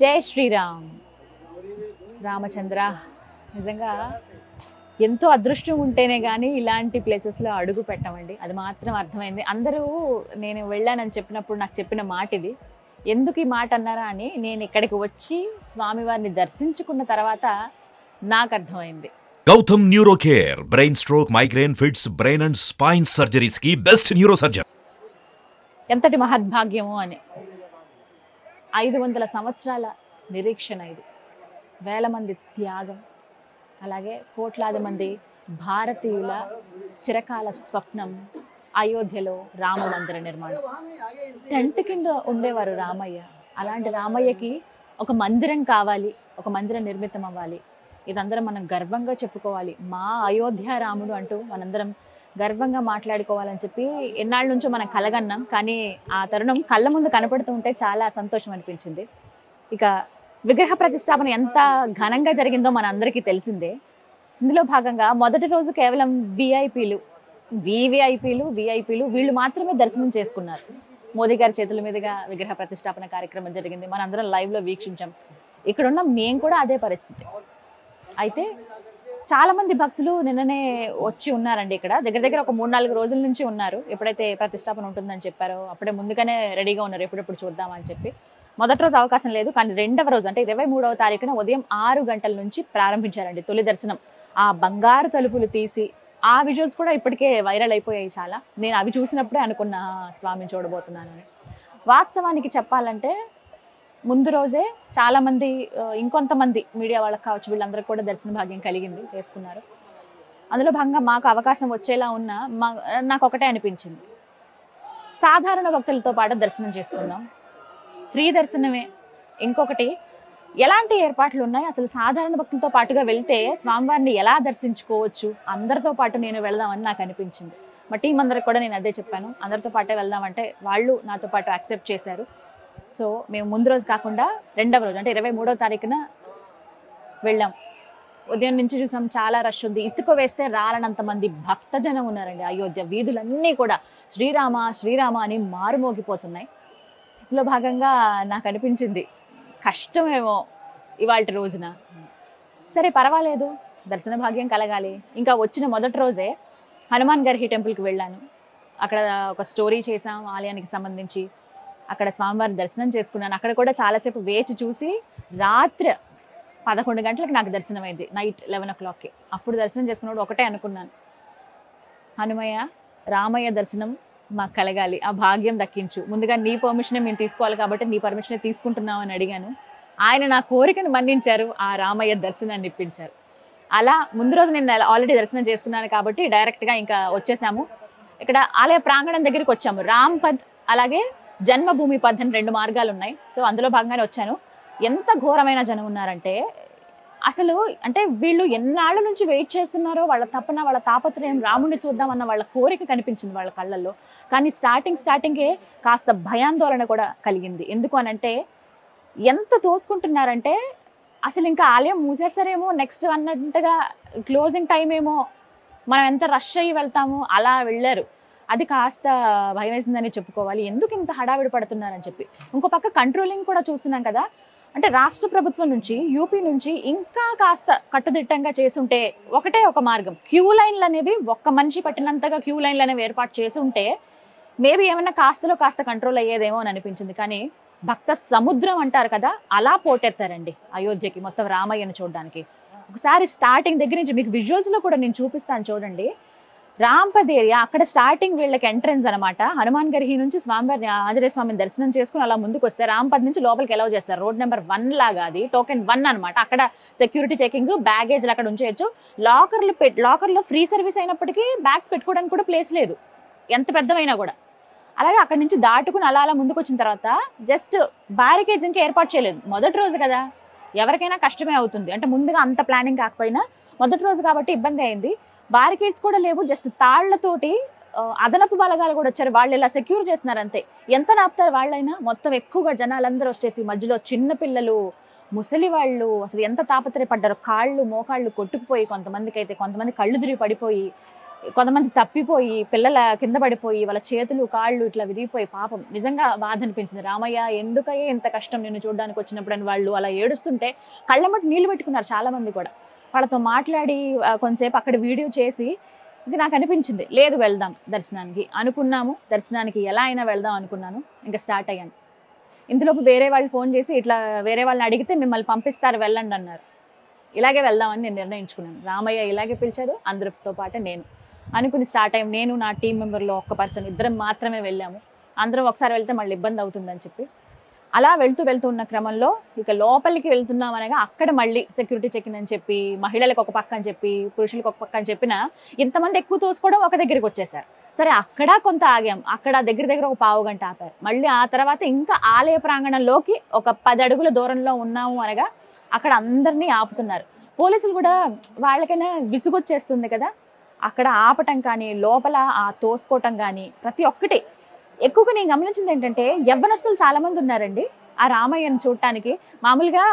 జై శ్రీరామ్. రామచంద్ర నిజంగా ఎంతో అదృష్టం ఉంటేనే కానీ ఇలాంటి ప్లేసెస్లో అడుగు పెట్టమండి. అది మాత్రం అర్థమైంది. అందరూ నేను వెళ్ళానని చెప్పినప్పుడు నాకు చెప్పిన మాట ఇది. ఎందుకు ఈ మాట అన్నారా అని నేను ఇక్కడికి వచ్చి స్వామివారిని దర్శించుకున్న తర్వాత నాకు అర్థమైంది. Gautam neuro care brain stroke, migraine, fits, brain and spine surgeries కి బెస్ట్ న్యూరో సర్జన్. ఎంతటి మహద్భాగ్యము అని. 500 సంవత్సరాల నిరీక్షణ ఇది. వేల మంది త్యాగం, అలాగే కోట్లాది మంది భారతీయుల చిరకాల స్వప్నం అయోధ్యలో రామ మందిర నిర్మాణం. టెంట్ కింద ఉండేవారు రామయ్య. అలాంటి రామయ్యకి ఒక మందిరం కావాలి, ఒక మందిరం నిర్మితం అవ్వాలి. ఇదందరం మనం గర్వంగా చెప్పుకోవాలి. మా అయోధ్య రాముడు అంటూ మనందరం గర్వంగా మాట్లాడుకోవాలని చెప్పి ఎన్నాళ్ళ నుంచో మనం కలగన్నాం. కానీ ఆ తరుణం కళ్ళ ముందు కనపడుతూ ఉంటే చాలా సంతోషం అనిపించింది. ఇక విగ్రహ ప్రతిష్టాపన ఎంత ఘనంగా జరిగిందో మన అందరికీ తెలిసిందే. ఇందులో భాగంగా మొదటి రోజు కేవలం విఐపీలు వీళ్ళు మాత్రమే దర్శనం చేసుకున్నారు. మోదీ గారి చేతుల మీదుగా విగ్రహ ప్రతిష్టాపన కార్యక్రమం జరిగింది. మనందరం లైవ్లో వీక్షించాం. ఇక్కడున్న మేము కూడా అదే పరిస్థితి. అయితే చాలామంది భక్తులు నిన్ననే వచ్చి ఉన్నారండి. ఇక్కడ దగ్గర దగ్గర ఒక 3-4 రోజుల నుంచి ఉన్నారు. ఎప్పుడైతే ప్రతిష్టాపన ఉంటుందని చెప్పారో అప్పుడే ముందుగానే రెడీగా ఉన్నారు, ఎప్పుడెప్పుడు చూద్దామని చెప్పి. మొదటి రోజు అవకాశం లేదు, కానీ రెండవ రోజు అంటే 23వ తారీఖున ఉదయం 6 గంటల నుంచి ప్రారంభించారండి తొలి దర్శనం. ఆ బంగారు తలుపులు తీసి ఆ విజువల్స్ కూడా ఇప్పటికే వైరల్ అయిపోయాయి చాలా. నేను అవి చూసినప్పుడే అనుకున్నా స్వామిని చూడబోతున్నానని. వాస్తవానికి చెప్పాలంటే ముందు రోజే చాలామంది, ఇంకొంతమంది మీడియా వాళ్ళకి కావచ్చు, వీళ్ళందరికీ కూడా దర్శన భాగ్యం కలిగింది, చేసుకున్నారు. అందులో భాగంగా మాకు అవకాశం వచ్చేలా ఉన్న నాకు ఒకటే అనిపించింది, సాధారణ భక్తులతో పాటు దర్శనం చేసుకుందాం, ఫ్రీ దర్శనమే. ఇంకొకటి, ఎలాంటి ఏర్పాట్లు ఉన్నాయి, అసలు సాధారణ భక్తులతో పాటుగా వెళ్తే స్వామివారిని ఎలా దర్శించుకోవచ్చు, అందరితో పాటు నేను వెళ్దామని నాకు అనిపించింది. మా టీం అందరికి కూడా నేను అదే చెప్పాను, అందరితో పాటే వెళ్దామంటే వాళ్ళు నాతో పాటు యాక్సెప్ట్ చేశారు. సో మేము ముందు రోజు కాకుండా రెండవ రోజు అంటే 23వ తారీఖున వెళ్ళాం. ఉదయం నుంచి చూసాం, చాలా రష్ ఉంది. ఇసుక వేస్తే రాలనంత మంది భక్తజనం ఉన్నారండి. అయోధ్య వీధులన్నీ కూడా శ్రీరామ శ్రీరామ అని మారుమోగిపోతున్నాయి. ఇందులో భాగంగా నాకు అనిపించింది కష్టమేమో ఇవాళ రోజున. సరే పర్వాలేదు, దర్శన భాగ్యం కలగాలి. ఇంకా వచ్చిన మొదటి రోజే హనుమాన్ గర్హి టెంపుల్కి వెళ్ళాను. అక్కడ ఒక స్టోరీ చేసాం ఆలయానికి సంబంధించి. అక్కడ స్వామివారి దర్శనం చేసుకున్నాను. అక్కడ కూడా చాలాసేపు వేచి చూసి రాత్రి 11 గంటలకు నాకు దర్శనం అయింది, నైట్ 11 o'clockకి. అప్పుడు దర్శనం చేసుకున్నప్పుడు ఒకటే అనుకున్నాను, హనుమయ్య రామయ్య దర్శనం మాకు కలగాలి, ఆ భాగ్యం దక్కించు. ముందుగా నీ పర్మిషనే మేము తీసుకోవాలి కాబట్టి నీ పర్మిషనే తీసుకుంటున్నాం అని అడిగాను. ఆయన నా కోరికను మన్నించారు, ఆ రామయ్య దర్శనాన్ని ఇప్పించారు. అలా ముందు రోజు నేను ఆల్రెడీ దర్శనం చేసుకున్నాను కాబట్టి డైరెక్ట్గా ఇంకా వచ్చేసాము. ఇక్కడ ఆలయ ప్రాంగణం దగ్గరికి వచ్చాము. రామ్ పథ్ అలాగే జన్మభూమి పథ్ అని 2 మార్గాలు ఉన్నాయి. సో అందులో భాగంగానే వచ్చాను. ఎంత ఘోరమైన జనం ఉన్నారంటే, అసలు అంటే వీళ్ళు ఎన్నాళ్ళ నుంచి వెయిట్ చేస్తున్నారో, వాళ్ళ తపన వాళ్ళ తాపత్రయం రాముడిని చూద్దామన్న వాళ్ళ కోరిక కనిపించింది వాళ్ళ కళ్ళల్లో. కానీ స్టార్టింగే కాస్త భయాందోళన కూడా కలిగింది. ఎందుకు అనంటే ఎంత తోసుకుంటున్నారంటే, అసలు ఇంకా ఆలయం మూసేస్తారేమో నెక్స్ట్ అన్నట్టుగా, క్లోజింగ్ టైం ఏమో, మనం ఎంత రష్ అయ్యి వెళ్తాము అలా వెళ్ళారు. అది కాస్త భయం వేసిందని చెప్పుకోవాలి. ఎందుకు ఇంత హడావిడి పడుతున్నారని చెప్పి. ఇంకో పక్క కంట్రోలింగ్ కూడా చూస్తున్నాం కదా. అంటే రాష్ట్ర ప్రభుత్వం నుంచి, యూపీ నుంచి ఇంకా కాస్త కట్టుదిట్టంగా చేసుంటే, ఒకటే ఒక మార్గం, క్యూ లైన్లు అనేవి ఒక్క మనిషి పట్టినంతగా క్యూ లైన్లు అనేవి ఏర్పాటు చేసుంటే మేబీ ఏమన్నా కాస్త కంట్రోల్ అయ్యేదేమో అని అనిపించింది. కానీ భక్త సముద్రం అంటారు కదా, అలా పోటెత్తారండి అయోధ్యకి మొత్తం రామయ్యను చూడడానికి. ఒకసారి స్టార్టింగ్ దగ్గర నుంచి మీకు విజువల్స్లో కూడా నేను చూపిస్తాను చూడండి. రాంపద్ ఏరియా, అక్కడ స్టార్టింగ్ వీళ్ళకి ఎంట్రెన్స్ అనమాట. హనుమాన్ గర్హి నుంచి స్వామివారిని, ఆంజనేయ స్వామిని దర్శనం చేసుకుని అలా ముందుకు వస్తే రాంపద్ నుంచి లోపలికి ఎలా చేస్తారు, రోడ్ నెంబర్ 1 లాగా, అది టోకెన్ 1 అనమాట. అక్కడ సెక్యూరిటీ చెకింగ్, బ్యాగేజ్లు అక్కడ ఉంచేయచ్చు. లాకర్లో ఫ్రీ సర్వీస్ అయినప్పటికీ బ్యాగ్స్ పెట్టుకోవడానికి కూడా ప్లేస్ లేదు, ఎంత పెద్దవైనా కూడా. అలాగే అక్కడి నుంచి దాటుకుని అలా ముందుకు వచ్చిన తర్వాత జస్ట్ బ్యారికేడ్స్ ఇంకా ఏర్పాటు చేయలేదు. మొదటి రోజు కదా, ఎవరికైనా కష్టమే అవుతుంది. అంటే ముందుగా అంత ప్లానింగ్ కాకపోయినా మొదటి రోజు కాబట్టి ఇబ్బంది అయింది. బ్యారికేడ్స్ కూడా లేవు, జస్ట్ తాళ్లతోటి అదనపు బలగాలు కూడా వచ్చారు. వాళ్ళు ఇలా సెక్యూర్ చేస్తున్నారు అంతే. ఎంత నాపుతారు వాళ్ళైనా. మొత్తం ఎక్కువగా జనాలందరూ వచ్చేసి మధ్యలో చిన్నపిల్లలు, ముసలి వాళ్ళు అసలు ఎంత తాపత్రయపడ్డారు. కాళ్ళు మోకాళ్ళు కొట్టుకుపోయి కొంతమంది కళ్ళు తిరిగి పడిపోయి కొంతమంది తప్పిపోయి పిల్లల కింద పడిపోయి వాళ్ళ చేతులు కాళ్ళు ఇట్లా విరిగిపోయి పాపం నిజంగా బాధ అనిపించింది. రామయ్య ఎందుకయ్యే ఇంత కష్టం నిన్ను చూడడానికి వచ్చినప్పుడు అని వాళ్ళు అలా ఏడుస్తుంటే కళ్ళమ్మటి నీళ్లు పెట్టుకున్నారు చాలా మంది కూడా. వాళ్ళతో మాట్లాడి కొంతసేపు అక్కడ వీడియో చేసి ఇది నాకు అనిపించింది, లేదు వెళ్దాం దర్శనానికి అనుకున్నాము, దర్శనానికి ఎలా అయినా వెళ్దాం అనుకున్నాను. ఇంకా స్టార్ట్ అయ్యాను. ఇంతలోపు వేరే వాళ్ళు ఫోన్ చేసి ఇట్లా వేరే వాళ్ళని అడిగితే మిమ్మల్ని పంపిస్తారు వెళ్ళండి అన్నారు. ఇలాగే వెళ్దామని నేను నిర్ణయించుకున్నాను. రామయ్య ఇలాగే పిలిచారు, అందరితో పాటు నేను అనుకుని స్టార్ట్ అయ్యాం. నేను నా టీం మెంబర్లో ఒక్క పర్సన్ ఇద్దరం మాత్రమే వెళ్ళాము. అందరం ఒకసారి వెళ్తే మళ్ళీ ఇబ్బంది అవుతుందని చెప్పి అలా వెళ్తూ ఉన్న క్రమంలో ఇక లోపలికి వెళ్తున్నాం అనగా అక్కడ మళ్ళీ సెక్యూరిటీ చెక్ అని చెప్పి మహిళలకు ఒక పక్క అని చెప్పి పురుషులకు ఒక పక్క అని చెప్పిన ఇంతమంది ఎక్కువ తోసుకోవడం ఒక దగ్గరికి వచ్చేసారు. సరే అక్కడ కొంత ఆగాం. అక్కడ దగ్గర ఒక పావు గంట ఆపారు. మళ్ళీ ఆ తర్వాత ఇంకా ఆలయ ప్రాంగణంలోకి ఒక 10 అడుగుల దూరంలో ఉన్నాము అనగా అక్కడ అందరినీ ఆపుతున్నారు. పోలీసులు కూడా వాళ్ళకైనా విసుగొచ్చేస్తుంది కదా, అక్కడ ఆపటం కానీ లోపల ఆ తోసుకోవటం కానీ ప్రతి ఒక్కటి. ఎక్కువగా నేను గమనించింది ఏంటంటే యవ్వనస్తులు చాలా మంది ఉన్నారండి ఆ రామయ్యను చూడటానికి. మామూలుగా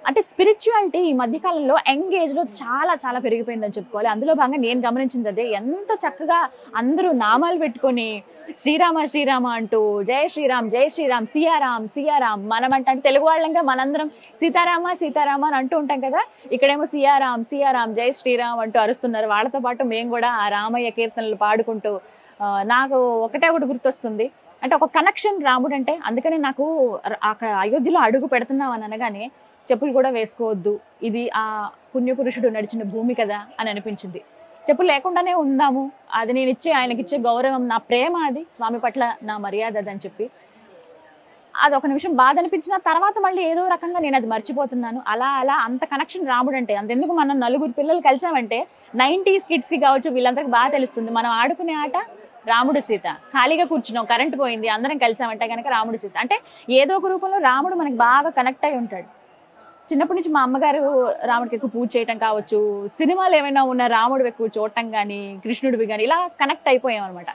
అంటే స్పిరిచువాలిటీ ఈ మధ్యకాలంలో యంగ్ ఏజ్లో చాలా పెరిగిపోయిందని చెప్పుకోవాలి. అందులో భాగంగా నేను గమనించింది అదే. ఎంత చక్కగా అందరూ నామాలు పెట్టుకొని శ్రీరామ అంటూ జై శ్రీరామ్ సియారాం మనం అంటే తెలుగు వాళ్ళంగా మనందరం సీతారామ అని అంటూ ఉంటాం కదా, ఇక్కడేమో సియారాం జై శ్రీరామ్ అంటూ అరుస్తున్నారు. వాళ్ళతో పాటు మేము కూడా ఆ రామయ్య కీర్తనలు పాడుకుంటూ నాకు ఒకటే గుర్తొస్తుంది అంటే ఒక కనెక్షన్ రాముడు అంటే. అందుకని నాకు అక్కడ అయోధ్యలో అడుగు పెడుతున్నాం అని అనగానే చెప్పులు కూడా వేసుకోవద్దు, ఇది ఆ పుణ్యపురుషుడు నడిచిన భూమి కదా అని అనిపించింది. చెప్పులు లేకుండానే ఉందాము, అది నేను ఆయనకిచ్చే గౌరవం, నా ప్రేమ, అది స్వామి పట్ల నా మర్యాద అని చెప్పి అది ఒక నిమిషం బాధ అనిపించిన తర్వాత మళ్ళీ ఏదో రకంగా నేను అది మర్చిపోతున్నాను. అలా అంత కనెక్షన్ రాముడు అంటే. అంతెందుకు మనం 4 పిల్లలు కలిసామంటే 90s కిడ్స్కి కావచ్చు వీళ్ళందరికీ బాగా తెలుస్తుంది. మనం ఆడుకునే ఆట రాముడు సీత, ఖాళీగా కూర్చున్నాం కరెంట్ పోయింది అందరం కలిసామంటే కనుక రాముడు సీత అంటే ఏదో ఒక రూపంలో రాముడు మనకి బాగా కనెక్ట్ అయి ఉంటాడు. చిన్నప్పటి నుంచి మా అమ్మగారు రాముడికి ఎక్కువ పూజ చేయటం కావచ్చు, సినిమాలు ఏమైనా ఉన్న రాముడు ఎక్కువ చూడటం కానీ కృష్ణుడివి కానీ ఇలా కనెక్ట్ అయిపోయాం అనమాట.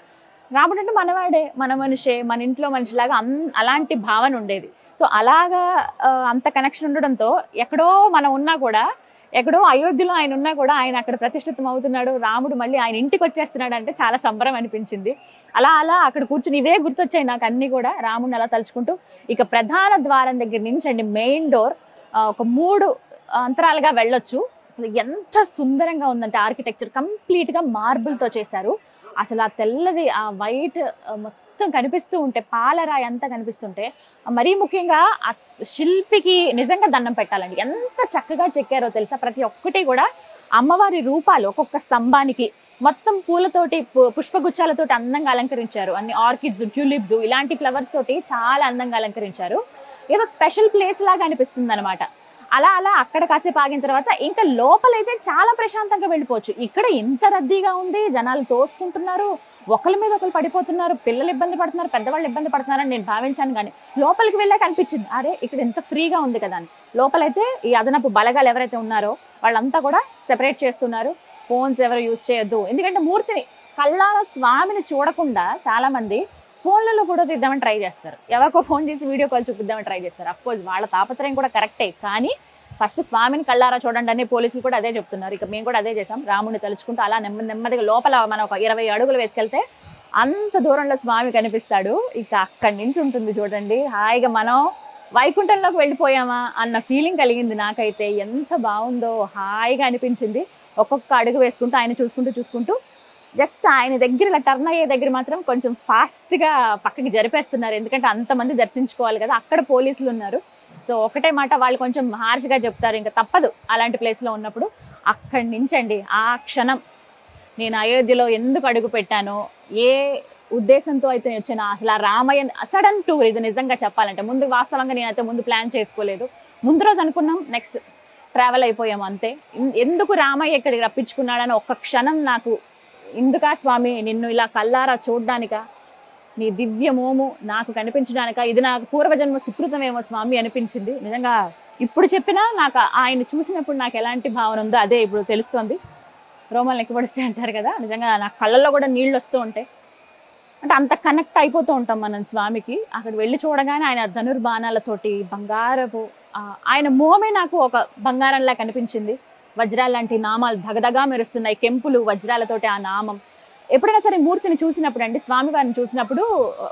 రాముడు అంటే మనవాడే, మన మనిషే, మన ఇంట్లో మనిషిలాగా అలాంటి భావన ఉండేది. సో అలాగా అంత కనెక్షన్ ఉండడంతో ఎక్కడో మనం ఉన్నా కూడా, ఎక్కడో అయోధ్యలో ఆయన ఉన్నా కూడా ఆయన అక్కడ ప్రతిష్ఠితం అవుతున్నాడు, రాముడు మళ్ళీ ఆయన ఇంటికి వచ్చేస్తున్నాడు అంటే చాలా సంబరం అనిపించింది. అలా అక్కడ కూర్చుని ఇవే గుర్తొచ్చాయి నాకు అన్నీ కూడా రాముడిని అలా తలుచుకుంటూ. ఇక ప్రధాన ద్వారం దగ్గర నుంచి అండి మెయిన్ డోర్ ఒక 3 అంతరాలుగా వెళ్ళొచ్చు. అసలు ఎంత సుందరంగా ఉందంటే ఆర్కిటెక్చర్ కంప్లీట్గా మార్బుల్తో చేశారు. అసలు ఆ తెల్లది ఆ వైట్ మొత్తం కనిపిస్తూ ఉంటే పాలరాయి అంతా కనిపిస్తుంటే మరీ ముఖ్యంగా ఆ శిల్పికి నిజంగా దండం పెట్టాలండి. ఎంత చక్కగా చెక్కారో తెలుసా. ప్రతి ఒక్కటి కూడా అమ్మవారి రూపాలు ఒక్కొక్క స్తంభానికి మొత్తం పూలతోటి పుష్పగుచ్చాలతోటి అందంగా అలంకరించారు. అన్ని ఆర్కిడ్స్, ట్యూలిప్స్ ఇలాంటి ఫ్లవర్స్ తోటి చాలా అందంగా అలంకరించారు. ఏదో స్పెషల్ ప్లేస్ లాగా అనిపిస్తుంది అనమాట. అలా అక్కడ కాసేపు ఆగిన తర్వాత ఇంకా లోపలైతే చాలా ప్రశాంతంగా వెళ్ళిపోవచ్చు. ఇక్కడ ఇంత రద్దీగా ఉంది, జనాలు తోసుకుంటున్నారు, ఒకరి మీద ఒకరు పడిపోతున్నారు, పిల్లలు ఇబ్బంది పడుతున్నారు, పెద్దవాళ్ళు ఇబ్బంది పడుతున్నారని నేను భావించాను. కానీ లోపలికి వెళ్ళాక అనిపించింది అరే ఇక్కడ ఎంత ఫ్రీగా ఉంది కదా అని. లోపలైతే ఈ అదనపు బలగాలు ఎవరైతే ఉన్నారో వాళ్ళంతా కూడా సెపరేట్ చేస్తున్నారు. ఫోన్స్ ఎవరు యూజ్ చేయొద్దు, ఎందుకంటే మూర్తిని కళ్ళారా స్వామిని చూడకుండా చాలా మంది ఫోన్లలో కూడా తీద్దామని ట్రై చేస్తారు. ఎవరికో ఫోన్ చేసి వీడియో కాల్ చూపిద్దామని ట్రై చేస్తారు. అఫ్కోర్స్ వాళ్ళ తాపత్రయం కూడా కరెక్టే, కానీ ఫస్ట్ స్వామిని కళ్ళారా చూడండి అని పోలీసులు కూడా అదే చెప్తున్నారు. ఇక మేము కూడా అదే చేసాం. రాముడిని తలుచుకుంటూ అలా నెమ్మదిగా లోపల మనం ఒక 20 అడుగులు వేసుకెళ్తే అంత దూరంలో స్వామి కనిపిస్తాడు. ఇక అక్కడి నుంచి ఉంటుంది చూడండి, హాయిగా మనం వైకుంఠంలోకి వెళ్ళిపోయామా అన్న ఫీలింగ్ కలిగింది నాకైతే. ఎంత బాగుందో, హాయిగా అనిపించింది. ఒక్కొక్క అడుగు వేసుకుంటూ ఆయన చూసుకుంటూ జస్ట్ ఆయన దగ్గర ఇలా టర్న్ అయ్యే దగ్గర మాత్రం కొంచెం ఫాస్ట్గా పక్కకి జరిపేస్తున్నారు, ఎందుకంటే అంతమంది దర్శించుకోవాలి కదా. అక్కడ పోలీసులు ఉన్నారు. సో ఒకటే మాట వాళ్ళు కొంచెం హార్ష్గా చెప్తారు, ఇంకా తప్పదు అలాంటి ప్లేస్లో ఉన్నప్పుడు. అక్కడి నుంచి అండి ఆ క్షణం నేను అయోధ్యలో ఎందుకు అడుగు పెట్టానో, ఏ ఉద్దేశంతో అయితే వచ్చానో, అసలు ఆ రామయ్య సడన్ టూర్ ఇది నిజంగా చెప్పాలంటే. ముందు వాస్తవంగా నేనైతే ముందు ప్లాన్ చేసుకోలేదు. ముందు రోజు అనుకున్నాం, నెక్స్ట్ ట్రావెల్ అయిపోయాము అంతే. ఎందుకు రామయ్య ఇక్కడికి రప్పించుకున్నాడని ఒక్క క్షణం నాకు, ఇందుకా స్వామి నిన్ను ఇలా కల్లారా చూడ్డానిక, నీ దివ్యమోము నాకు కనిపించడానిక, ఇది నాకు పూర్వజన్మ సుకృతమేమో స్వామి అనిపించింది. నిజంగా ఇప్పుడు చెప్పినా నాకు ఆయన చూసినప్పుడు నాకు ఎలాంటి భావన ఉందో అదే ఇప్పుడు తెలుస్తోంది. రోమాలు ఎక్కబడిస్తే అంటారు కదా, నిజంగా నా కళ్ళల్లో కూడా నీళ్ళు వస్తూ ఉంటాయి. అంటే అంత కనెక్ట్ అయిపోతూ ఉంటాం మనం స్వామికి. అక్కడ వెళ్ళి చూడగానే ఆయన ధనుర్బాణాలతోటి బంగారపు ఆయన మోమే నాకు ఒక బంగారంలా కనిపించింది. వజ్రాల లాంటి నామాలు దగదగా మెరుస్తున్నాయి, కెంపులు వజ్రాలతోటి ఆ నామం. ఎప్పుడైనా సరే మూర్తిని చూసినప్పుడు అండి, స్వామివారిని చూసినప్పుడు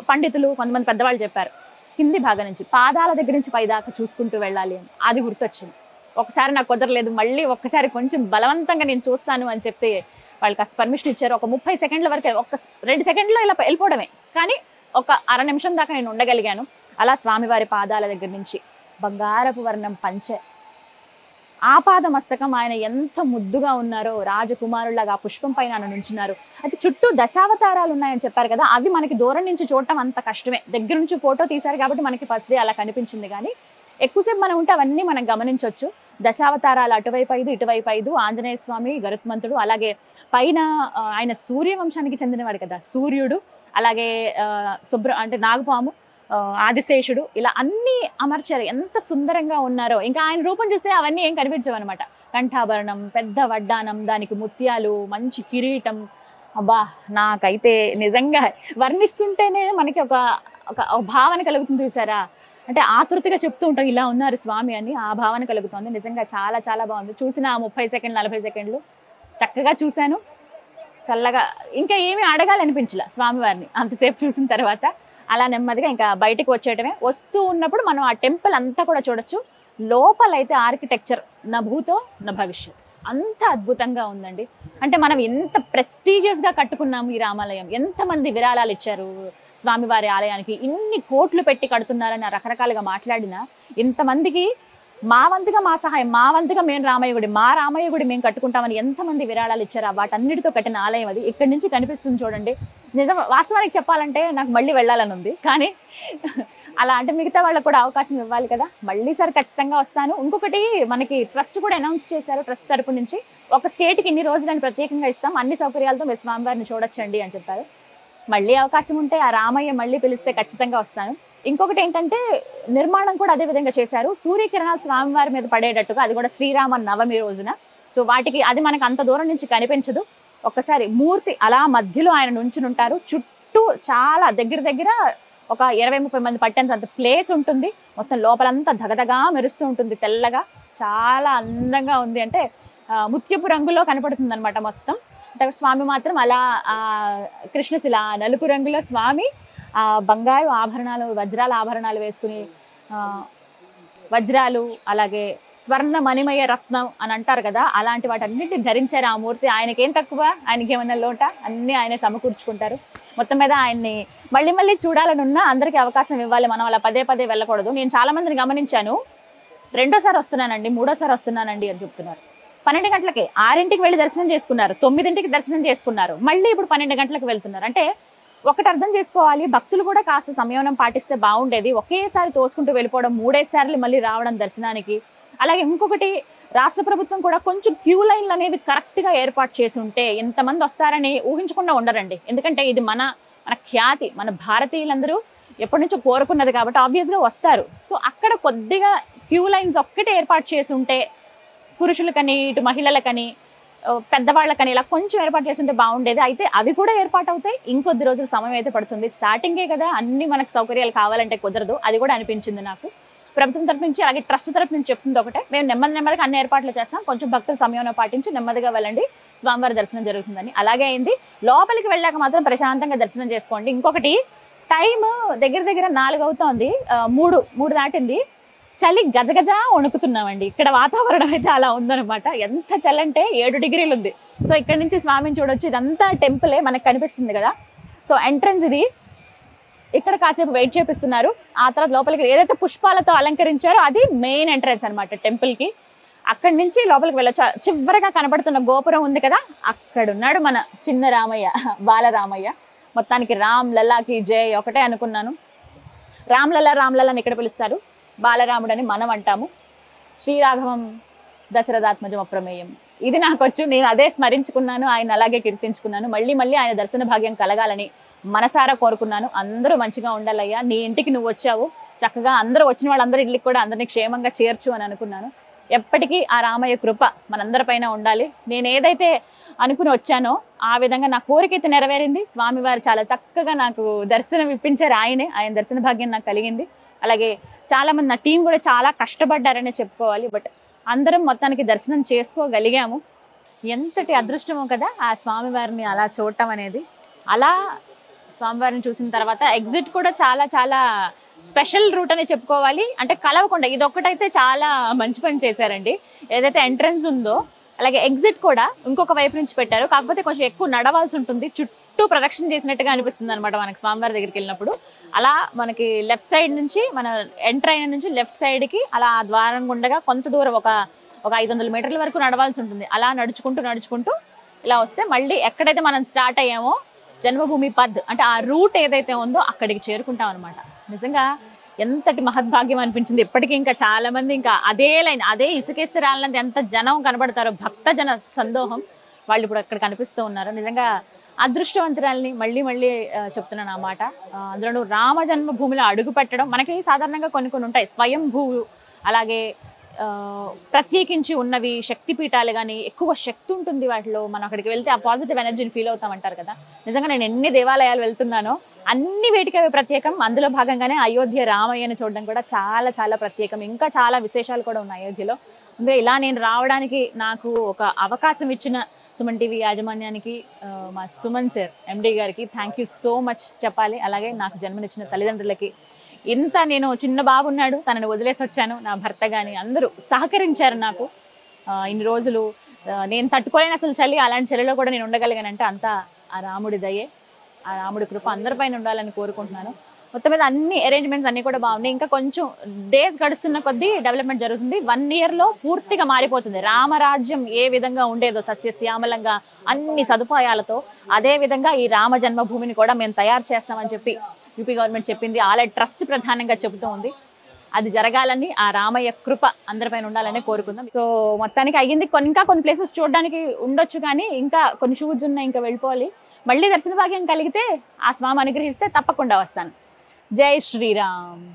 పండితులు కొంతమంది పెద్దవాళ్ళు చెప్పారు, కింది భాగం నుంచి పాదాల దగ్గర నుంచి పైదాకా చూసుకుంటూ వెళ్ళాలి అని. అది గుర్తొచ్చింది. ఒకసారి నాకు కుదరలేదు, మళ్ళీ ఒక్కసారి కొంచెం బలవంతంగా నేను చూస్తాను అని చెప్పి వాళ్ళు కాస్త పర్మిషన్ ఇచ్చారు. ఒక 30 సెకండ్ల వరకే, 2 సెకండ్లో ఇలా వెళ్ళిపోవడమే, కానీ ఒక అర నిమిషం దాకా నేను ఉండగలిగాను. అలా స్వామివారి పాదాల దగ్గర నుంచి బంగారపు వర్ణం పంచె, ఆపాద మస్తకం, ఆయన ఎంత ముద్దుగా ఉన్నారో, రాజకుమారులాగా ఆ పుష్పం పైన ఆయన నుంచున్నారు. అయితే చుట్టూ దశావతారాలు ఉన్నాయని చెప్పారు కదా, అవి మనకి దూరం నుంచి చూడటం అంత కష్టమే. దగ్గర నుంచి ఫోటో తీశారు కాబట్టి మనకి ఫస్ట్ డే అలా కనిపించింది, కానీ ఎక్కువసేపు మనం ఉంటే అవన్నీ మనం గమనించవచ్చు. దశావతారాలు అటువైపు 5 ఇటువైపు 5, ఆంజనేయ స్వామి, గరుత్మంతుడు, అలాగే పైన ఆయన సూర్యవంశానికి చెందినవాడు కదా, సూర్యుడు, అలాగే అంటే నాగపాము, ఆదిశేషుడు, ఇలా అన్ని అమర్చారు. ఎంత సుందరంగా ఉన్నారో. ఇంకా ఆయన రూపం చూస్తే అవన్నీ ఏం కనిపించవు అనమాట. కంఠాభరణం, పెద్ద వడ్డానం, దానికి ముత్యాలు, మంచి కిరీటం. అబ్బా, నాకైతే నిజంగా వర్ణిస్తుంటేనే మనకి ఒక భావన కలుగుతుంది చూసారా. అంటే ఆతృతగా చెప్తూ ఉంటాం ఇలా ఉన్నారు స్వామి అని, ఆ భావన కలుగుతుంది. నిజంగా చాలా చాలా బాగుంది. చూసిన 30 సెకండ్లు 40 సెకండ్లు చక్కగా చూశాను. చల్లగా ఇంకా ఏమీ అడగాలనిపించలే స్వామివారిని అంతసేపు చూసిన తర్వాత. అలా నెమ్మదిగా ఇంకా బయటకు వచ్చేయటమే. వస్తూ ఉన్నప్పుడు మనం ఆ టెంపుల్ అంతా కూడా చూడొచ్చు. లోపలైతే ఆర్కిటెక్చర్ నా భూతో నా భవిష్యత్ అంత అద్భుతంగా ఉందండి. అంటే మనం ఎంత ప్రెస్టీజియస్గా కట్టుకున్నాము ఈ రామాలయం, ఎంతమంది విరాళాలు ఇచ్చారు స్వామివారి ఆలయానికి, ఇన్ని కోట్లు పెట్టి కడుతున్నారని రకరకాలుగా మాట్లాడినా, ఇంతమందికి మా వంతుగా మా సహాయం, మా వంతుగా మేము మా రామయ్య గుడి మేము కట్టుకుంటామని ఎంతమంది విరాళాలు ఇచ్చారు. వాటన్నిటితో కట్టిన ఆలయం అది. ఇక్కడి నుంచి కనిపిస్తుంది చూడండి. నిజం, వాస్తవానికి చెప్పాలంటే నాకు మళ్ళీ వెళ్ళాలని ఉంది, కానీ అలా అంటే మిగతా వాళ్ళకు కూడా అవకాశం ఇవ్వాలి కదా. మళ్ళీ సార్ ఖచ్చితంగా వస్తాను. ఇంకొకటి, మనకి ట్రస్ట్ కూడా అనౌన్స్ చేశారు, ట్రస్ట్ తరపు నుంచి ఒక స్టేట్కి ఇన్ని రోజులని ప్రత్యేకంగా ఇస్తాం, అన్ని సౌకర్యాలతో మీరు స్వామివారిని చూడొచ్చండి అని చెప్పారు. మళ్ళీ అవకాశం ఉంటే ఆ రామయ్య మళ్ళీ పిలిస్తే ఖచ్చితంగా వస్తాను. ఇంకొకటి ఏంటంటే, నిర్మాణం కూడా అదే విధంగా చేశారు. సూర్యకిరణాలు స్వామివారి మీద పడేటట్టుగా, అది కూడా శ్రీరామ నవమి రోజున. సో వాటికి అది మనకు అంత దూరం నుంచి కనిపించదు. ఒక్కసారి మూర్తి అలా మధ్యలో ఆయన నుంచునుంటారు. చుట్టూ చాలా దగ్గర ఒక 20-30 మంది పట్టేంత ప్లేస్ ఉంటుంది. మొత్తం లోపలంతా దగదగా మెరుస్తూ ఉంటుంది తెల్లగా. చాలా అందంగా ఉంది. అంటే ముత్యపు రంగులో కనపడుతుంది అనమాట మొత్తం. అంటే స్వామి మాత్రం అలా కృష్ణశిల నలుపు రంగులో స్వామి బంగారు ఆభరణాలు, వజ్రాల ఆభరణాలు వేసుకుని, వజ్రాలు అలాగే స్వర్ణ మణిమయ రత్నం అని అంటారు కదా, అలాంటి వాటన్నిటిని ధరించారు ఆ మూర్తి. ఆయనకేం తక్కువ, ఆయనకి ఏమన్నా లోట, అన్నీ ఆయనే సమకూర్చుకుంటారు. మొత్తం మీద ఆయన్ని మళ్ళీ చూడాలని ఉన్నా అందరికీ అవకాశం ఇవ్వాలి. మనం అలా పదే వెళ్ళకూడదు. నేను చాలా మందిని గమనించాను, 2వ సారి వస్తున్నానండి, 3వ సారి వస్తున్నానండి అని చెప్తున్నారు. 12 గంటలకి 6ంటికి వెళ్ళి దర్శనం చేసుకున్నారు, 9ంటికి దర్శనం చేసుకున్నారు, మళ్ళీ ఇప్పుడు 12 గంటలకు వెళ్తున్నారు. అంటే ఒకటి అర్థం చేసుకోవాలి, భక్తులు కూడా కాస్త సంయమనం పాటిస్తే బాగుండేది. ఒకేసారి తోసుకుంటూ వెళ్ళిపోవడం, 3 సార్లు మళ్ళీ రావడం దర్శనానికి. అలాగే ఇంకొకటి, రాష్ట్ర ప్రభుత్వం కూడా కొంచెం క్యూ లైన్లు అనేవి కరెక్ట్గా ఏర్పాటు చేసి ఉంటే ఎంతమంది వస్తారని ఊహించకుండా ఉండరండి. ఎందుకంటే ఇది మన ఖ్యాతి, మన భారతీయులందరూ ఎప్పటి నుంచో కోరుకున్నది కాబట్టి ఆబ్వియస్గా వస్తారు. సో అక్కడ కొద్దిగా క్యూ లైన్స్ ఒక్కటే ఏర్పాటు చేసి ఉంటే, పురుషులకని ఇటు మహిళలకని పెద్దవాళ్ళకని ఇలా కొంచెం ఏర్పాటు చేస్తుంటే బాగుండేది. అయితే అవి కూడా ఏర్పాటు అవుతాయి, ఇంకొద్ది రోజులు సమయం అయితే పడుతుంది. స్టార్టింగే కదా, అన్ని మనకు సౌకర్యాలు కావాలంటే కుదరదు. అది కూడా అనిపించింది నాకు. ప్రభుత్వం తరపు నుంచి అలాగే ట్రస్ట్ తరపు నుంచి చెప్తుంది ఒకటే, మేము నెమ్మదిగా అన్ని ఏర్పాట్లు చేస్తాం, కొంచెం భక్తులు సమయం పాటించి నెమ్మదిగా వెళ్ళండి, స్వామివారి దర్శనం జరుగుతుందని. అలాగే అయింది. లోపలికి వెళ్ళాక మాత్రం ప్రశాంతంగా దర్శనం చేసుకోండి. ఇంకొకటి, టైం దగ్గర 4 అవుతోంది, 3 దాటింది. చలి గజగజ వణుకుతున్నామండి. ఇక్కడ వాతావరణం అయితే అలా ఉందన్నమాట. ఎంత చలి అంటే 7 డిగ్రీలు ఉంది. సో ఇక్కడ నుంచి స్వామిని చూడొచ్చు. ఇదంతా టెంపులే మనకు కనిపిస్తుంది కదా. సో ఎంట్రన్స్ ఇది. ఇక్కడ కాసేపు వెయిట్ చేపిస్తున్నారు. ఆ తర్వాత లోపలికి ఏదైతే పుష్పాలతో అలంకరించారో అది మెయిన్ ఎంట్రన్స్ అనమాట టెంపుల్కి. అక్కడి నుంచి లోపలికి వెళ్ళొచ్చు. చివరిగా కనబడుతున్న గోపురం ఉంది కదా, అక్కడున్నాడు మన చిన్న రామయ్య, బాలరామయ్య. మొత్తానికి రామ్ లల్లాకి జై ఒకటే అనుకున్నాను. రామ్లల్లా అని ఇక్కడ పిలుస్తారు, బాలరాముడని మనం అంటాము. శ్రీరాఘవం దశరథాత్మజం అప్రమేయం, ఇది నాకు వచ్చు. నేను అదే స్మరించుకున్నాను, ఆయన అలాగే కీర్తించుకున్నాను. మళ్ళీ ఆయన దర్శన భాగ్యం కలగాలని మనసారా కోరుకున్నాను. అందరూ మంచిగా ఉండాలయ్యా, నీ ఇంటికి నువ్వు వచ్చావు, చక్కగా అందరూ వచ్చిన వాళ్ళందరి ఇంటికి కూడా అందరినీ క్షేమంగా చేర్చు అని అనుకున్నాను. ఎప్పటికీ ఆ రామయ్య కృప మనందరిపైన ఉండాలి. నేను ఏదైతే అనుకుని వచ్చానో ఆ విధంగా నా కోరిక అయితే నెరవేరింది. స్వామివారు చాలా చక్కగా నాకు దర్శనం ఇప్పించారు. ఆయన దర్శన భాగ్యం నాకు కలిగింది. అలాగే చాలామంది నా టీం కూడా చాలా కష్టపడ్డారనే చెప్పుకోవాలి. బట్ అందరం మొత్తానికి దర్శనం చేసుకోగలిగాము. ఎంతటి అదృష్టమో కదా ఆ స్వామివారిని అలా చూడటం అనేది. అలా స్వామివారిని చూసిన తర్వాత ఎగ్జిట్ కూడా చాలా చాలా స్పెషల్ రూట్ అని చెప్పుకోవాలి. అంటే కలవకుండా ఇదొక్కటైతే చాలా మంచి పని చేశారండి. ఏదైతే ఎంట్రన్స్ ఉందో అలాగే ఎగ్జిట్ కూడా ఇంకొక వైపు నుంచి పెట్టారు. కాకపోతే కొంచెం ఎక్కువ నడవాల్సి ఉంటుంది, చుట్టూ ప్రదక్షిణ చేసినట్టుగా అనిపిస్తుంది అనమాట మనకి స్వామివారి దగ్గరికి వెళ్ళినప్పుడు. అలా మనకి లెఫ్ట్ సైడ్ నుంచి మన ఎంటర్ అయిన నుంచి లెఫ్ట్ సైడ్కి అలా ద్వారం గుండగా కొంత దూరం ఒక 500 మీటర్ల వరకు నడవాల్సి ఉంటుంది. అలా నడుచుకుంటూ ఇలా వస్తే మళ్ళీ ఎక్కడైతే మనం స్టార్ట్ అయ్యామో జన్మభూమి పద్ అంటే ఆ రూట్ ఏదైతే ఉందో అక్కడికి చేరుకుంటాం అనమాట. నిజంగా ఎంతటి మహద్భాగ్యం అనిపించింది. ఇప్పటికీ ఇంకా చాలా మంది ఇంకా అదే లైన్, అదే ఇసుకేస్తే రాలంత ఎంత జనం కనబడతారో, భక్త జన సందోహం వాళ్ళు ఇప్పుడు అక్కడ కనిపిస్తూ ఉన్నారు. నిజంగా అదృష్టవంతురాలని మళ్ళీ చెప్తున్నాను ఆ మాట. అందులో రామ జన్మభూమిలో అడుగు పెట్టడం మనకి సాధారణంగా కొన్ని ఉంటాయి, స్వయంభూ అలాగే ప్రత్యేకించి ఉన్నవి శక్తిపీఠాలు కానీ ఎక్కువ శక్తి ఉంటుంది వాటిలో. మనం అక్కడికి వెళ్తే ఆ పాజిటివ్ ఎనర్జీని ఫీల్ అవుతామంటారు కదా. నిజంగా నేను ఎన్ని దేవాలయాలు వెళ్తున్నానో అన్ని వేటికి అవి ప్రత్యేకం. అందులో భాగంగానే అయోధ్య రామయ్యని చూడడం కూడా చాలా చాలా ప్రత్యేకం. ఇంకా చాలా విశేషాలు కూడా ఉన్నాయి అయోధ్యలో. అందుకే ఇలా నేను రావడానికి నాకు ఒక అవకాశం ఇచ్చిన సుమన్ టీవీ యాజమాన్యానికి, మా సుమన్ సార్ ఎండి గారికి థ్యాంక్ యూ సో మచ్ చెప్పాలి. అలాగే నాకు జన్మనిచ్చిన తల్లిదండ్రులకి, ఇంత నేను చిన్న బాబు ఉన్నాడు తనని వదిలేసి వచ్చాను, నా భర్త కానీ అందరూ సహకరించారు నాకు ఇన్ని రోజులు. నేను తట్టుకోలేని అసలు చలి, అలాంటి చలిలో కూడా నేను ఉండగలిగానంటే అంతా ఆ రాముడి దయే, ఆ రాముడి కృప అందరిపైన ఉండాలని కోరుకుంటున్నాను. మొత్తం మీద అన్ని అరేంజ్మెంట్స్ అన్నీ కూడా బాగున్నాయి. ఇంకా కొంచెం డేస్ గడుస్తున్న కొద్దీ డెవలప్మెంట్ జరుగుతుంది. 1 yearలో పూర్తిగా మారిపోతుంది. రామరాజ్యం ఏ విధంగా ఉండేదో సస్యశ్యామలంగా అన్ని సదుపాయాలతో, అదే విధంగా ఈ రామ జన్మభూమిని కూడా మేము తయారు చేస్తామని చెప్పి యూపీ గవర్నమెంట్ చెప్పింది. ఆల్రెడీ ట్రస్ట్ ప్రధానంగా చెబుతూ ఉంది. అది జరగాలని, ఆ రామయ్య కృప అందరిపైన ఉండాలని కోరుకుందాం. సో మొత్తానికి అయ్యింది. ఇంకా కొన్ని ప్లేసెస్ చూడడానికి ఉండొచ్చు, కానీ ఇంకా కొన్ని షూట్స్ ఉన్నాయి, ఇంకా వెళ్ళిపోవాలి. మళ్ళీ దర్శన భాగ్యం కలిగితే ఆ స్వామి అనుగ్రహిస్తే తప్పకుండా వస్తాను. జై శ్రీరామ్.